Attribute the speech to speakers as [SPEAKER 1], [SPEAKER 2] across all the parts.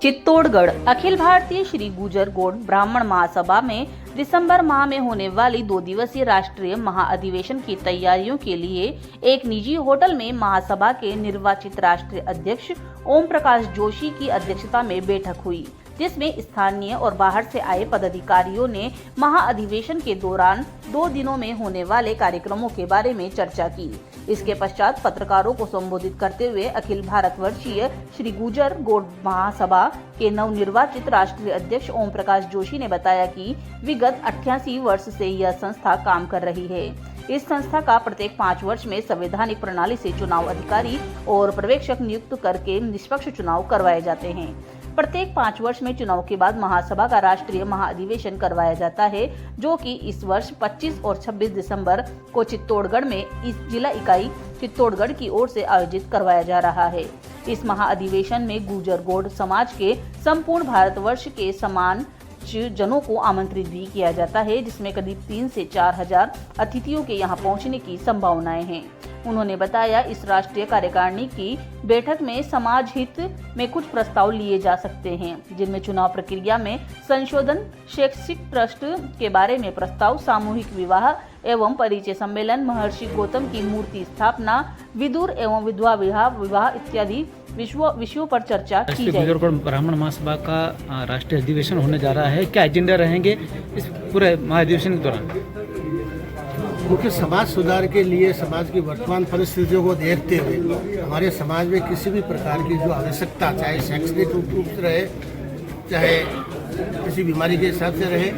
[SPEAKER 1] चित्तौड़गढ़ अखिल भारतीय श्री गुर्जर गौड़ ब्राह्मण महासभा में दिसंबर माह में होने वाली 2 दिवसीय राष्ट्रीय महाअधिवेशन की तैयारियों के लिए एक निजी होटल में महासभा के निर्वाचित राष्ट्रीय अध्यक्ष ओम प्रकाश जोशी की अध्यक्षता में बैठक हुई, जिसमें स्थानीय और बाहर से आए पदाधिकारियों ने महाअधिवेशन के दौरान 2 दिनों में होने वाले कार्यक्रमों के बारे में चर्चा की। इसके पश्चात पत्रकारों को संबोधित करते हुए अखिल भारतवर्षीय श्री गुर्जर गौड़ महासभा के नवनिर्वाचित राष्ट्रीय अध्यक्ष ओम प्रकाश जोशी ने बताया कि विगत 88 वर्ष से यह संस्था काम कर रही है। इस संस्था का प्रत्येक 5 वर्ष में संवैधानिक प्रणाली से चुनाव अधिकारी और पर्यवेक्षक नियुक्त करके निष्पक्ष चुनाव करवाए जाते हैं। प्रत्येक 5 वर्ष में चुनाव के बाद महासभा का राष्ट्रीय महाअधिवेशन करवाया जाता है, जो कि इस वर्ष 25 और 26 दिसंबर को चित्तौड़गढ़ में इस जिला इकाई चित्तौड़गढ़ की ओर से आयोजित करवाया जा रहा है। इस महाअधिवेशन में गुर्जर गौड़ समाज के संपूर्ण भारतवर्ष के समान जनों को आमंत्रित भी किया जाता है, जिसमें करीब 3 से 4 हजार अतिथियों के यहां पहुंचने की संभावनाएं हैं। उन्होंने बताया, इस राष्ट्रीय कार्यकारिणी की बैठक में समाज हित में कुछ प्रस्ताव लिए जा सकते हैं, जिनमें चुनाव प्रक्रिया में संशोधन, शैक्षिक ट्रस्ट के बारे में प्रस्ताव, सामूहिक विवाह एवं परिचय सम्मेलन, महर्षि गौतम की मूर्ति स्थापना, विदुर एवं विधवा विवाह इत्यादि विषयों पर चर्चा की जाएगी।
[SPEAKER 2] गुर्जर गौड़ ब्राह्मण महासभा का राष्ट्रीय अधिवेशन होने जा रहा है, क्या एजेंडा रहेंगे इस पूरे महाअधिवेशन के दौरान?
[SPEAKER 3] मुख्य समाज सुधार के लिए समाज की वर्तमान परिस्थितियों को देखते हुए हमारे समाज में किसी भी प्रकार की जो आवश्यकता, चाहे शैक्षणिक रूप से रहे, चाहे किसी बीमारी के हिसाब से रहे,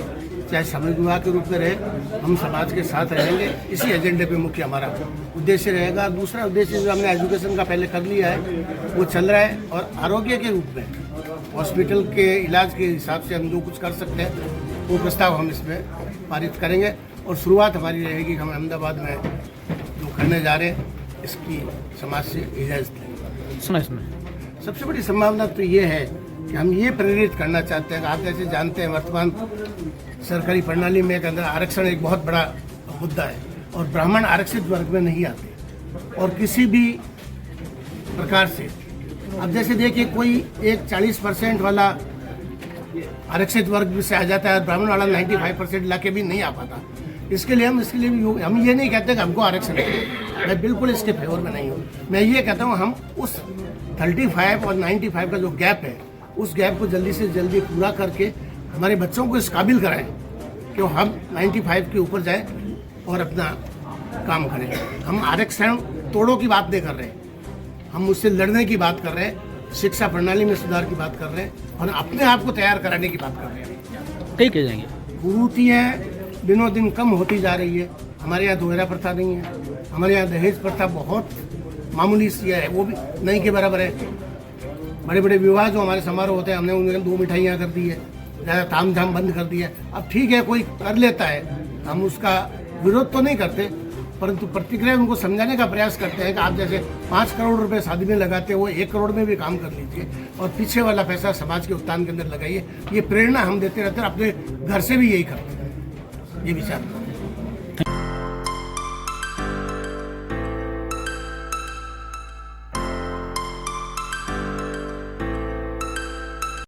[SPEAKER 3] चाहे सामूहिक विवाह के रूप में रहे, हम समाज के साथ रहेंगे। इसी एजेंडे पे मुख्य हमारा उद्देश्य रहेगा। दूसरा उद्देश्य जो हमने एजुकेशन का पहले कर लिया है वो चल रहा है, और आरोग्य के रूप में हॉस्पिटल के इलाज के हिसाब से हम जो कुछ कर सकते हैं वो प्रस्ताव हम इसमें पारित करेंगे। और शुरुआत हमारी रहेगी, हम अहमदाबाद में जो करने जा रहे हैं इसकी समाज से इजाज़त लेंगे।
[SPEAKER 2] सुना इसमें
[SPEAKER 3] सबसे बड़ी संभावना तो ये है कि हम ये प्रेरित करना चाहते हैं कि आप जैसे जानते हैं वर्तमान सरकारी प्रणाली में के अंदर आरक्षण एक बहुत बड़ा मुद्दा है, और ब्राह्मण आरक्षित वर्ग में नहीं आते। और किसी भी प्रकार से अब जैसे देखिए, कोई एक 40% वाला आरक्षित वर्ग से आ जाता है, ब्राह्मण वाला 95% ला के भी नहीं आ पाता। इसके लिए हम ये नहीं कहते कि हमको आरक्षण है, मैं बिल्कुल इसके फेवर में नहीं हूँ। मैं ये कहता हूँ हम उस 35 और 95 का जो गैप है, उस गैप को जल्दी से जल्दी पूरा करके हमारे बच्चों को इस काबिल कराएं कि हम 95 के ऊपर जाएं और अपना काम करें। हम आरक्षण तोड़ों की बात नहीं कर रहे, हम उससे लड़ने की बात कर रहे हैं, शिक्षा प्रणाली में सुधार की बात कर रहे हैं, और अपने आप को तैयार कराने की बात कर रहे हैं।
[SPEAKER 2] कई कह जाएंगे
[SPEAKER 3] कुरीतियाँ दिनों दिन कम होती जा रही है। हमारे यहाँ दोहरा प्रथा नहीं है, हमारे यहाँ दहेज प्रथा बहुत मामूली सी है, वो भी नहीं के बराबर है। बड़े बड़े विवाह जो हमारे समारोह होते हैं, हमने उनमें 2 मिठाइयाँ कर दी है, ज़्यादा ताम झाम बंद कर दिया। अब ठीक है, कोई कर लेता है, हम उसका विरोध तो नहीं करते, परंतु प्रतिक्रिया उनको समझाने का प्रयास करते हैं कि आप जैसे 5 करोड़ रुपए शादी में लगाते हो, वो 1 करोड़ में भी काम कर लीजिए, और पीछे वाला पैसा समाज के उत्थान के अंदर लगाइए। ये प्रेरणा हम देते रहते हैं, अपने घर से भी यही करते हैं, ये विचार।